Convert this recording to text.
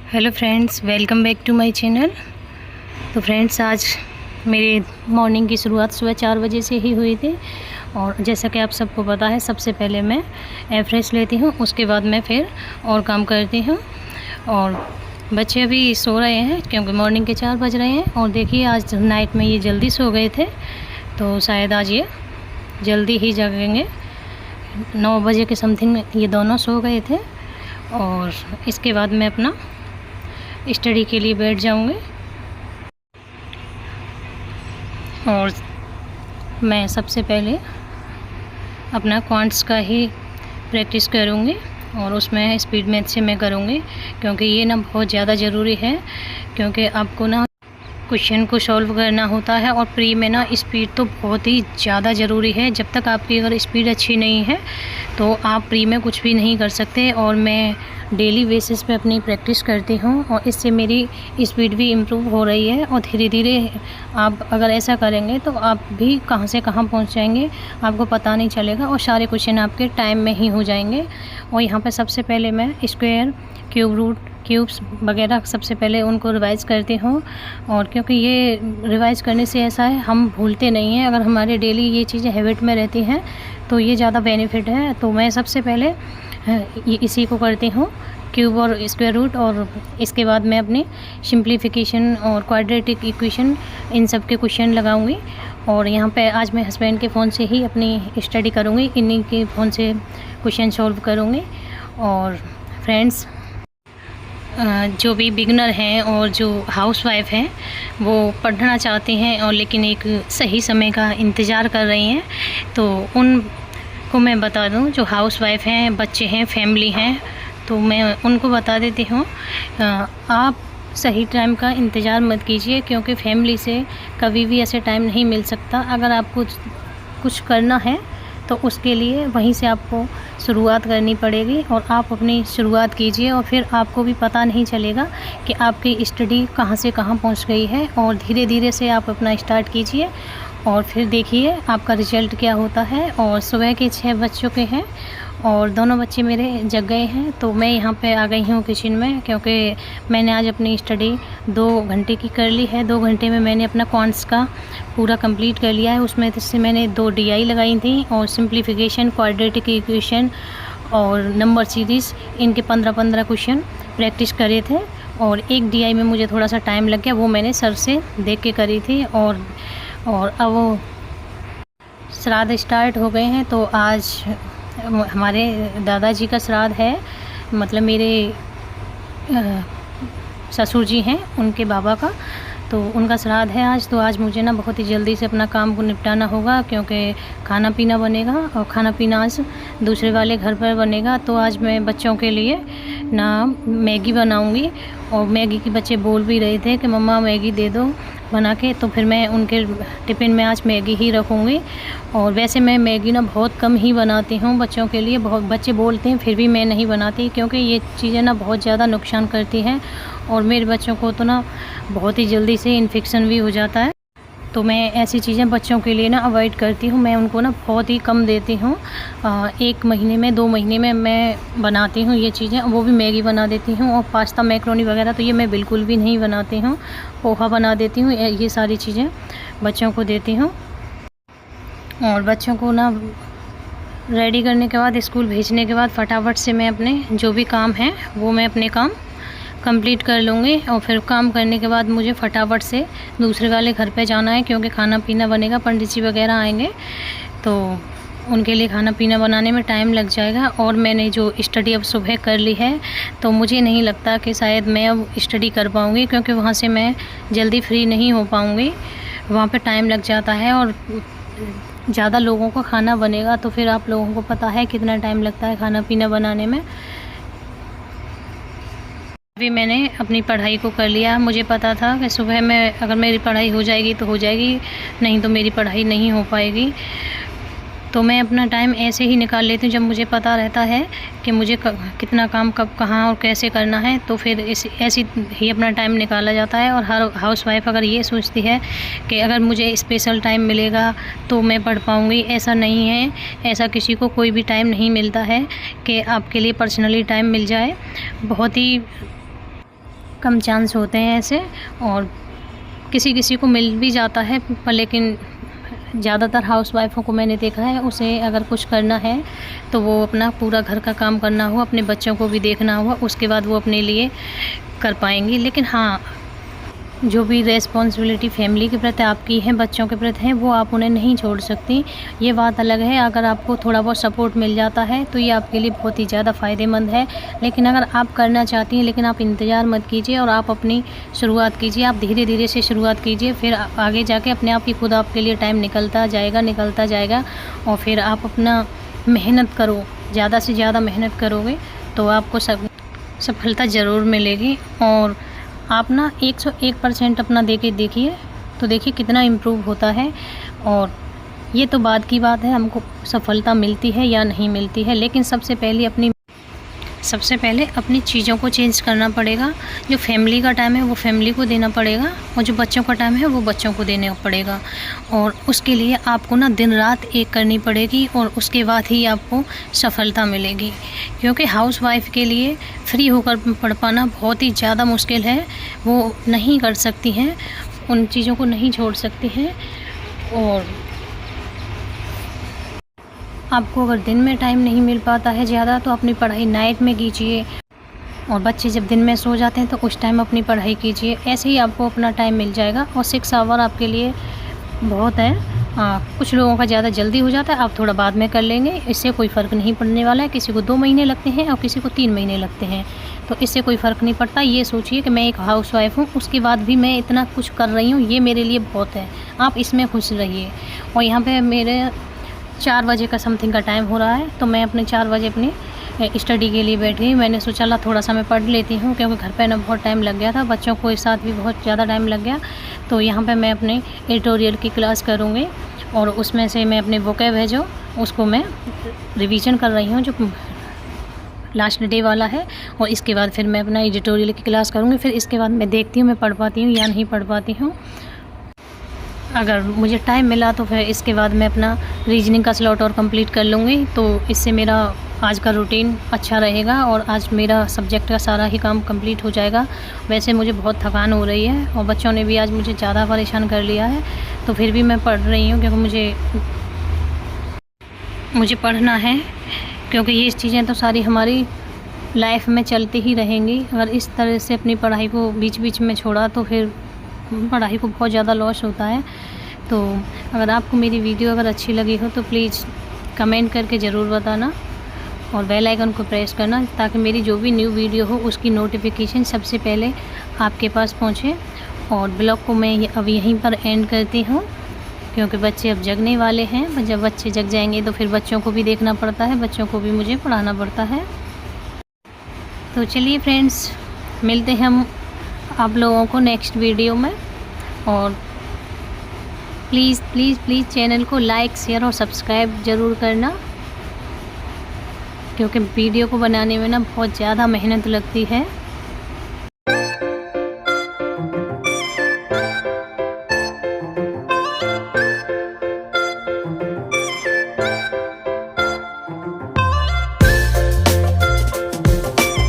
Hello friends, welcome back to my channel. तो friends, आज मेरे मॉर्निंग की शुरुआत सुबह 4 बजे से ही हुई थी। और जैसा कि आप सबको पता है, सबसे पहले मैं एयर फ्रेश लेती हूँ, उसके बाद मैं फिर और काम करती हूँ। और बच्चे अभी सो रहे हैं क्योंकि मॉर्निंग के 4 बज रहे हैं। और देखिए, आज नाइट में ये जल्दी सो गए थे, तो शायद आज ये जल्दी ही जगेंगे। 9 बजे के समथिंग ये दोनों सो गए थे। और इसके बाद मैं अपना स्टडी के लिए बैठ जाऊंगी। और मैं सबसे पहले अपना क्वांट्स का ही प्रैक्टिस करूंगी, और उसमें स्पीड मैथ से मैं करूंगी, क्योंकि ये ना बहुत ज़्यादा ज़रूरी है। क्योंकि आपको ना क्वेश्चन को सॉल्व करना होता है, और प्री में ना स्पीड तो बहुत ही ज़्यादा ज़रूरी है। जब तक आपकी अगर स्पीड अच्छी नहीं है तो आप प्री में कुछ भी नहीं कर सकते। और मैं डेली बेसिस पे अपनी प्रैक्टिस करती हूँ, और इससे मेरी स्पीड भी इम्प्रूव हो रही है। और धीरे धीरे आप अगर ऐसा करेंगे तो आप भी कहाँ से कहाँ पहुँच जाएंगे, आपको पता नहीं चलेगा, और सारे क्वेश्चन आपके टाइम में ही हो जाएंगे। और यहाँ पर सबसे पहले मैं स्क्वायर, क्यूब रूट, क्यूब्स वगैरह सबसे पहले उनको रिवाइज़ करती हूँ। और क्योंकि ये रिवाइज़ करने से ऐसा है, हम भूलते नहीं हैं। अगर हमारे डेली ये चीज़ें हैबिट में रहती हैं तो ये ज़्यादा बेनिफिट है। तो मैं सबसे पहले ये इसी को करती हूँ, क्यूब और स्क्वायर रूट। और इसके बाद मैं अपनी सिंप्लीफिकेशन और क्वाड्रेटिक इक्वेशन, इन सब के क्वेश्चन लगाऊंगी। और यहाँ पे आज मैं हस्बैंड के फ़ोन से ही अपनी स्टडी करूँगी, इन्हीं के फ़ोन से क्वेश्चन सॉल्व करूँगी। और फ्रेंड्स, जो भी बिगनर हैं और जो हाउसवाइफ हैं, वो पढ़ना चाहते हैं और लेकिन एक सही समय का इंतज़ार कर रही हैं, तो उनको मैं बता दूं, जो हाउसवाइफ हैं, बच्चे हैं, फैमिली हैं, तो मैं उनको बता देती हूँ, आप सही टाइम का इंतज़ार मत कीजिए, क्योंकि फैमिली से कभी भी ऐसे टाइम नहीं मिल सकता। अगर आपको कुछ करना है तो उसके लिए वहीं से आपको शुरुआत करनी पड़ेगी, और आप अपनी शुरुआत कीजिए, और फिर आपको भी पता नहीं चलेगा कि आपकी स्टडी कहाँ से कहाँ पहुँच गई है। और धीरे धीरे से आप अपना स्टार्ट कीजिए, और फिर देखिए आपका रिज़ल्ट क्या होता है। और सुबह के 6 बज चुके हैं और दोनों बच्चे मेरे जग गए हैं। तो मैं यहाँ पे आ गई हूँ किचन में, क्योंकि मैंने आज अपनी स्टडी 2 घंटे की कर ली है। 2 घंटे में मैंने अपना क्वांट्स का पूरा कंप्लीट कर लिया है। उसमें से मैंने 2 DI लगाई थी, और सिंप्लीफिकेशन, क्वाड्रेटिक इक्वेशन और नंबर सीरीज़, इनके 15-15 क्वेश्चन प्रैक्टिस करे थे। और एक DI में मुझे थोड़ा सा टाइम लग गया, वो मैंने सर से देख के करी थी। और अब वो श्राद्ध स्टार्ट हो गए हैं, तो आज हमारे दादाजी का श्राद्ध है, मतलब मेरे ससुर जी हैं, उनके बाबा का, तो उनका श्राद्ध है आज। तो आज मुझे ना बहुत ही जल्दी से अपना काम को निपटाना होगा, क्योंकि खाना पीना बनेगा, और खाना पीना आज दूसरे वाले घर पर बनेगा। तो आज मैं बच्चों के लिए ना मैगी बनाऊंगी, और मैगी की बच्चे बोल भी रहे थे कि मम्मा मैगी दे दो बना के, तो फिर मैं उनके टिफ़िन में आज मैगी ही रखूँगी। और वैसे मैं मैगी ना बहुत कम ही बनाती हूँ बच्चों के लिए, बहुत बच्चे बोलते हैं, फिर भी मैं नहीं बनाती, क्योंकि ये चीज़ें ना बहुत ज़्यादा नुकसान करती हैं। और मेरे बच्चों को तो ना बहुत ही जल्दी से इन्फेक्शन भी हो जाता है, तो मैं ऐसी चीज़ें बच्चों के लिए ना अवॉइड करती हूँ। मैं उनको ना बहुत ही कम देती हूँ। 1 महीने में, 2 महीने में मैं बनाती हूँ ये चीज़ें, वो भी मैगी बना देती हूँ। और पास्ता, मैक्रोनी वगैरह तो ये मैं बिल्कुल भी नहीं बनाती हूँ। पोहा बना देती हूँ, ये सारी चीज़ें बच्चों को देती हूँ। और बच्चों को ना रेडी करने के बाद, स्कूल भेजने के बाद, फटाफट से मैं अपने जो भी काम है वो मैं अपने काम कंप्लीट कर लूँगी। और फिर काम करने के बाद मुझे फटाफट से दूसरे वाले घर पे जाना है, क्योंकि खाना पीना बनेगा, पंडित जी वगैरह आएंगे, तो उनके लिए खाना पीना बनाने में टाइम लग जाएगा। और मैंने जो स्टडी अब सुबह कर ली है, तो मुझे नहीं लगता कि शायद मैं अब स्टडी कर पाऊँगी, क्योंकि वहाँ से मैं जल्दी फ्री नहीं हो पाऊँगी, वहाँ पे टाइम लग जाता है। और ज़्यादा लोगों को खाना बनेगा, तो फिर आप लोगों को पता है कितना टाइम लगता है खाना पीना बनाने में। अभी मैंने अपनी पढ़ाई को कर लिया। मुझे पता था कि सुबह में अगर मेरी पढ़ाई हो जाएगी तो हो जाएगी, नहीं तो मेरी पढ़ाई नहीं हो पाएगी। तो मैं अपना टाइम ऐसे ही निकाल लेती हूँ, जब मुझे पता रहता है कि मुझे कितना काम कब, कहाँ और कैसे करना है, तो फिर ऐसे ही अपना टाइम निकाला जाता है। और हर हाउसवाइफ अगर ये सोचती है कि अगर मुझे स्पेशल टाइम मिलेगा तो मैं पढ़ पाऊँगी, ऐसा नहीं है। ऐसा किसी को कोई भी टाइम नहीं मिलता है कि आपके लिए पर्सनली टाइम मिल जाए। बहुत ही कम चांस होते हैं ऐसे, और किसी किसी को मिल भी जाता है, पर लेकिन ज़्यादातर हाउसवाइफ़ों को मैंने देखा है, उसे अगर कुछ करना है तो वो अपना पूरा घर का काम करना हुआ, अपने बच्चों को भी देखना हुआ, उसके बाद वो अपने लिए कर पाएंगी। लेकिन हाँ, जो भी रिस्पॉन्सिबिलिटी फैमिली के प्रति आपकी है, बच्चों के प्रति है, वो आप उन्हें नहीं छोड़ सकती। ये बात अलग है। अगर आपको थोड़ा बहुत सपोर्ट मिल जाता है तो ये आपके लिए बहुत ही ज़्यादा फ़ायदेमंद है। लेकिन अगर आप करना चाहती हैं, लेकिन आप इंतज़ार मत कीजिए और आप अपनी शुरुआत कीजिए। आप धीरे धीरे से शुरुआत कीजिए, फिर आगे जाके अपने आप ही खुद आपके लिए टाइम निकलता जाएगा। और फिर आप अपना मेहनत करो, ज़्यादा से ज़्यादा मेहनत करोगे तो आपको सफलता ज़रूर मिलेगी। और आप ना 101% अपना दे के देखिए, तो देखिए कितना इम्प्रूव होता है। और ये तो बाद की बात है, हमको सफलता मिलती है या नहीं मिलती है, लेकिन सबसे पहले अपनी चीज़ों को चेंज करना पड़ेगा। जो फैमिली का टाइम है वो फैमिली को देना पड़ेगा, और जो बच्चों का टाइम है वो बच्चों को देना पड़ेगा। और उसके लिए आपको ना दिन रात एक करनी पड़ेगी, और उसके बाद ही आपको सफलता मिलेगी। क्योंकि हाउसवाइफ के लिए फ्री होकर पढ़ पाना बहुत ही ज़्यादा मुश्किल है। वो नहीं कर सकती हैं, उन चीज़ों को नहीं छोड़ सकती हैं। और आपको अगर दिन में टाइम नहीं मिल पाता है ज़्यादा, तो अपनी पढ़ाई नाइट में कीजिए, और बच्चे जब दिन में सो जाते हैं तो उस टाइम अपनी पढ़ाई कीजिए। ऐसे ही आपको अपना टाइम मिल जाएगा। और 6 आवर आपके लिए बहुत है। कुछ लोगों का ज़्यादा जल्दी हो जाता है, आप थोड़ा बाद में कर लेंगे, इससे कोई फ़र्क नहीं पड़ने वाला है। किसी को 2 महीने लगते हैं और किसी को 3 महीने लगते हैं, तो इससे कोई फ़र्क नहीं पड़ता। ये सोचिए कि मैं एक हाउसवाइफ़ हूँ, उसके बाद भी मैं इतना कुछ कर रही हूँ, ये मेरे लिए बहुत है। आप इसमें खुश रहिए। और यहाँ पे मेरे 4 बजे का समथिंग का टाइम हो रहा है, तो मैं अपने 4 बजे अपनी स्टडी के लिए बैठ गई। मैंने सोचा ला थोड़ा सा मैं पढ़ लेती हूँ, क्योंकि घर पे ना बहुत टाइम लग गया था, बच्चों को एक साथ भी बहुत ज़्यादा टाइम लग गया। तो यहाँ पे मैं अपने एडिटोरियल की क्लास करूँगी, और उसमें से मैं अपने वोकैब है जो उसको मैं रिवीजन कर रही हूँ, जो लास्ट डे वाला है। और इसके बाद फिर मैं अपना एडिटोरियल की क्लास करूँगी। फिर इसके बाद मैं देखती हूँ मैं पढ़ पाती हूँ या नहीं पढ़ पाती हूँ। अगर मुझे टाइम मिला तो फिर इसके बाद मैं अपना रीजनिंग का स्लॉट और कंप्लीट कर लूँगी, तो इससे मेरा आज का रूटीन अच्छा रहेगा, और आज मेरा सब्जेक्ट का सारा ही काम कंप्लीट हो जाएगा। वैसे मुझे बहुत थकान हो रही है, और बच्चों ने भी आज मुझे ज़्यादा परेशान कर लिया है, तो फिर भी मैं पढ़ रही हूँ, क्योंकि मुझे पढ़ना है। क्योंकि ये चीज़ें तो सारी हमारी लाइफ में चलती ही रहेंगी। अगर इस तरह से अपनी पढ़ाई को बीच बीच में छोड़ा तो फिर पढ़ाई को बहुत ज़्यादा लॉस होता है। तो अगर आपको मेरी वीडियो अगर अच्छी लगी हो तो प्लीज़ कमेंट करके ज़रूर बताना, और बेल आइकन को प्रेस करना, ताकि मेरी जो भी न्यू वीडियो हो उसकी नोटिफिकेशन सबसे पहले आपके पास पहुँचे। और ब्लॉग को मैं अब यहीं पर एंड करती हूँ, क्योंकि बच्चे अब जगने वाले हैं। जब बच्चे जग जाएंगे तो फिर बच्चों को भी देखना पड़ता है, बच्चों को भी मुझे पढ़ाना पड़ता है। तो चलिए फ्रेंड्स, मिलते हैं हम आप लोगों को नेक्स्ट वीडियो में। और प्लीज़ प्लीज़ प्लीज़ चैनल को लाइक, शेयर और सब्सक्राइब ज़रूर करना, क्योंकि वीडियो को बनाने में ना बहुत ज़्यादा मेहनत लगती है।